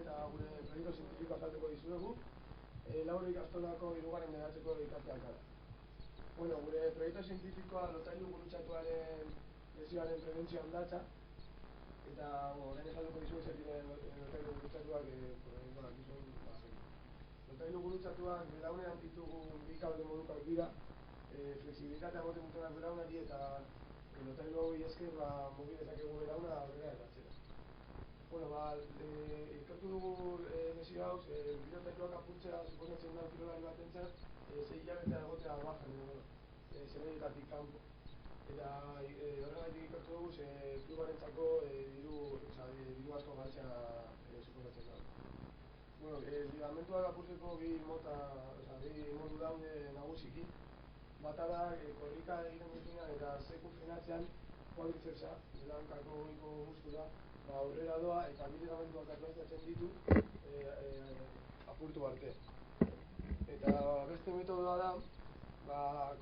eta gure proiektu zientifikoa azalduko dizuegu. Lauro ikastolako 3. edatzeko ikasleak gara. Bueno, gure proiektu zientifikoa lotailu gurutzatuaren lesioaren prebentzioan datza. Eta, orain azalduko dizuegu zer diren lotailu gurutzatuak, lotailu gurutzatuak belaunean ditugun bi kable modukoak dira, flexibilitatea ematen dutenak belaunari eta lotailu hauei esker mugi dezakegu belauna aurrera eta atzera. Bueno, ikertu dugu lesio hau, bilotailuak apurtzea suposatzen da kirolari batentzat 6 hilabete egotea bajan zelaietatik kanpo. Eta horregatik ikertu dugu klubarentzako diru asko galtzea suposatzen da. Bueno, ligamentuak apurtzeko bi modu daude nagusiki. Bata da, korrika egiten duzunean eta seku frenatzean quadricepsa, belaunkako goiko muskula, aurrera doa eta bi ligamentuak aplastatzen ditu apurtu arte. Eta beste metodoa da,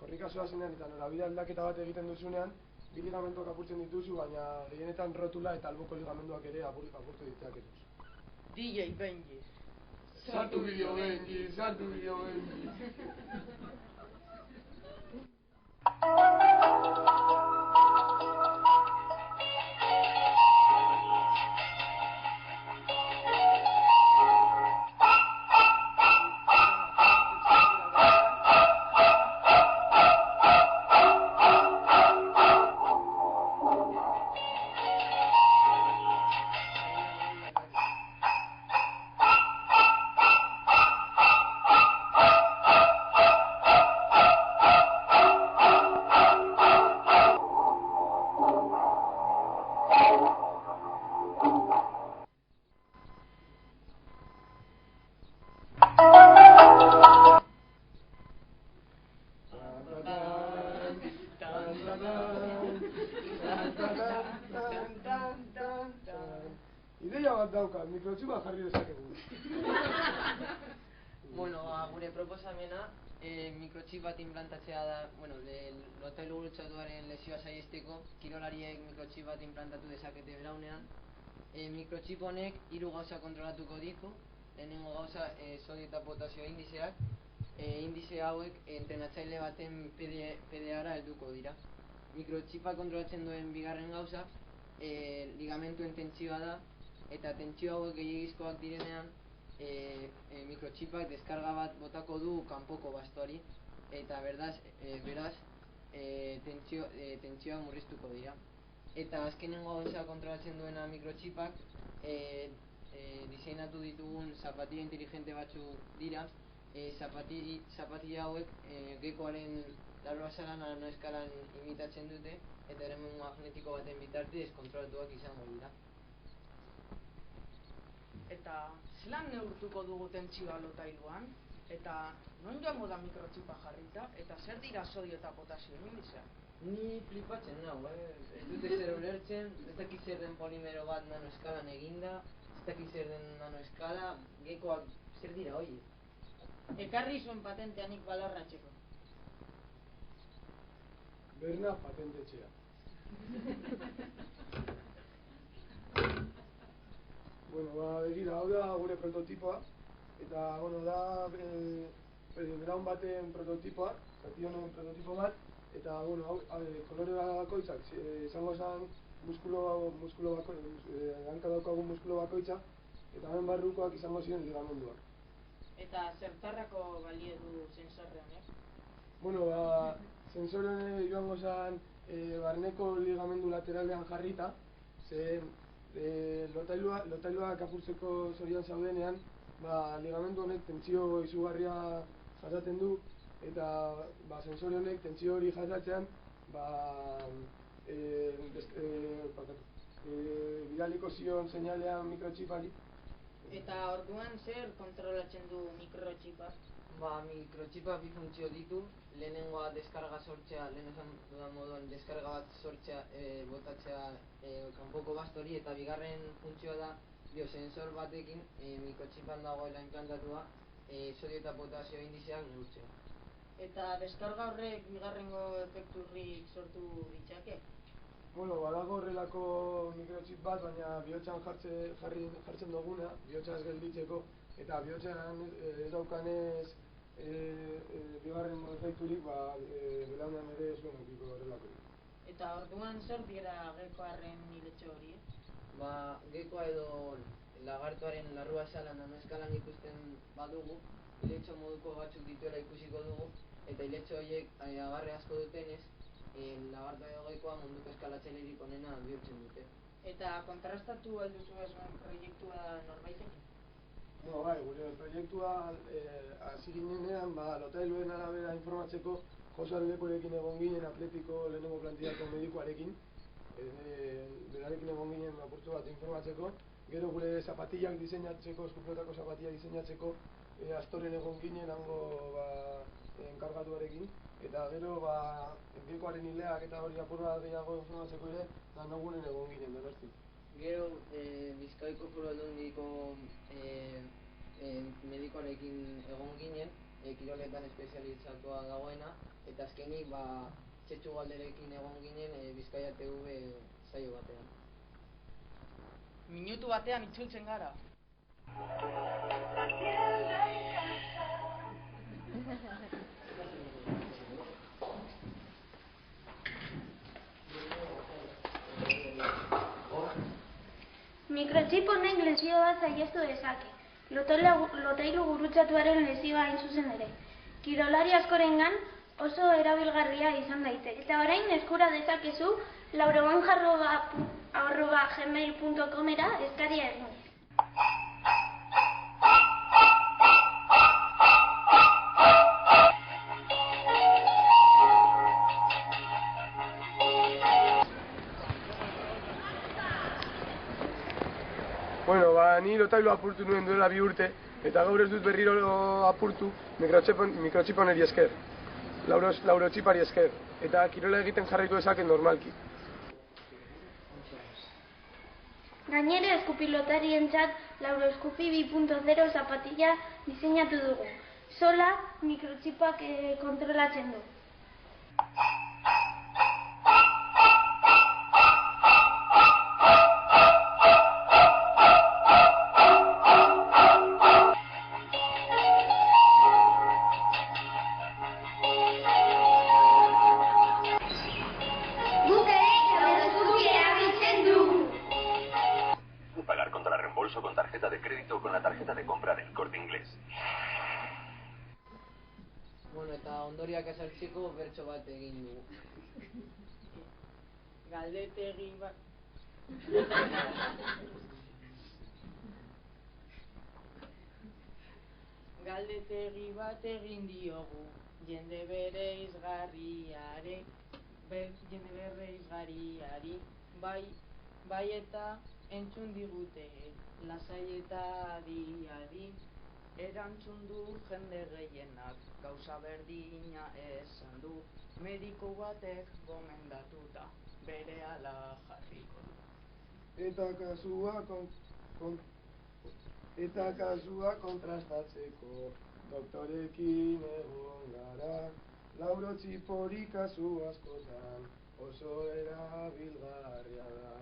korrika zoazenean eta norabide aldaketa bat egiten duzunean, bi ligamentuak apurtzen dituzu, baina gehienetan rotula eta alboko ligamentuak ere apurtu ditzaketuz. DJ Benji. Sartu bideo Benji, sartu bideo Benji. Ideia bat dauka, mikrotxipa jarri dezakegu. Bueno, gure proposamena mikrochip bat implantatzea da, lotailu gurutzatuaren lesioa saihesteko, kirolariek mikrochip bat implantatu dezakete belaunean. Mikrochip honek 3 gauza kontrolatuko ditu. Lehenengo gauza, sodio eta potasio indizeak. Indize hauek entrenatzaile baten PDA-ra helduko dira. Mikrochipa kontrolatzen duen bigarren gauza, ligamentuen tentsioa da, eta tentsio hauek gehiagizkoak direnean, mikrochipak deskarga bat botako du kanpoko bastoari, eta beraz tentsioa murriztuko dira. Eta azkenengo gauza kontrolatzen duena mikrochipak, diseinatu ditugun zapatilla inteligente batzuk dira. Zapatilla hauek gekoaren larruazala nanoeskalan imitatzen dute, eta eremu magnetiko baten bitartez kontrolatuak izango dira. Eta zelan neurtuko dugu tentsioa lotailuan? Eta non joango da mikrochipa jarrita? Eta zer dira sodio eta potasio indizeak? Ni flipatzen nau, ez dute zer ulertzen, ez dakit zer den polimero bat nanoeskalan eginda, ez dakit zer den nanoeskala, gekoak zer dira hori? Ekarri zuen patentea nik balorratzeko. Berna patentetxea. Begira, hau da gure prototipoa, eta, da belaun baten prototipoa, zati honen prototipo bat, eta, kolore bakoitzak, izango esan muskulo hanka daukagun muskulo bakoitza, eta hemen barrukoak izango ziren ligamenduak. Eta zertarrako balio du sensore honek? Sensore honek joango zen barneko ligamendu lateralean jarrita, ze lotailuak apurtzeko zorian zaudenean, ligamendu honek tentsio izugarria jasaten du, eta sensore honek tentsio hori jasatzean bidaliko zion seinalean mikrochipari. Eta orduan zer kontrolatzen du mikrochipa? Mikrochipa bi funtzio ditu. Lehenengoa deskarga sortzea, lehen esan dudan moduan deskarga bat sortzea, botatzea kanpoko bastori, eta bigarren funtzioa da biosensor batekin mikrochipan dagoela implantatua sodio eta potasio indizeak neurtzea. Eta deskarga horrek bigarrengo efekturrik sortu ditzake? Bueno, badago horrelako mikrochip bat, baina bihotxan jartzen duguna, bihotxaz gelditzeko, eta bihotxan ez daukanez bigarren efekturik, belaunean ere ez duen okiko horrelakorik. Eta orduan zer dira gekoarren iletxo hori? Gekoa edo lagartoaren larrua esalan eskalan ikusten badugu, iletxo moduko batzuk dituela ikusiko dugu, eta iletxo horiek agarre asko dutenez, lagartoa edo gekoa munduko eskalatzailerik onena bihurtzen dute. Eta kontrastatu alduzu zuen proiektua norbaitekin? No, gure proiektua hasi ginenean, lotailuen arabera informatzeko, Jose Aldekorekin egon ginen Atletiko lehenengo plantillako medikoarekin, berarekin egon ginen apurtu bat informatzeko, gero gure zapatillak diseinatzeko, eskupilotako zapatillak diseinatzeko, Astoren egon ginen hango enkargatuarekin, eta gero gekoaren hileak eta hori apur bat gehiago informatzeko ere, Nogunen egon ginen Donosti. Gero Bizkaiko Foru Aldundiko medikoarekin egon ginen, kiroletan espezializatua dagoena, eta azkenik Txetxu Galderekin egon ginen Bizkaia TV saio batean. Minutu batean itzultzen gara. Mikrochip honek lesio bat saihestu dezake. Lotailu gurutzatuaren lesioa hain zuzen ere. Kirolari askorengan oso erabilgarria izan daiteke. Eta orain eskura dezakezu laurobanjarroba@gmail.comera eskaria egin. Bueno, ni lotailu apurtu nuen duela 2 urte, eta gaur ez dut berriro apurtu mikrochip honeri esker, laurochipari esker, eta kirola egiten jarraitu dezaket normalki. Gainera, eskupilotarientzat Lauroeskupi 2.0 zapatilla diseinatu dugu. Sola mikrochipak kontrolatzen du. Pagar contra reembolso con tarjeta de crédito o con la tarjeta de compra del Corte Inglés. Bueno, eta ondoriak azaltzeko bertso bat egin dugu. Galdetegi bat... Galdetegi bat egin diogu, jende bereizgarriari, bai eta entzun digute, lasai eta adi, Erantzun du jende gehienak, gauza berdina esan du, mediko batek gomendatuta, berehala jarriko du. Eta kasua kontrastatzeko, doktorekin egon gara, laurochip hori kasu askotan, oso erabilgarria da.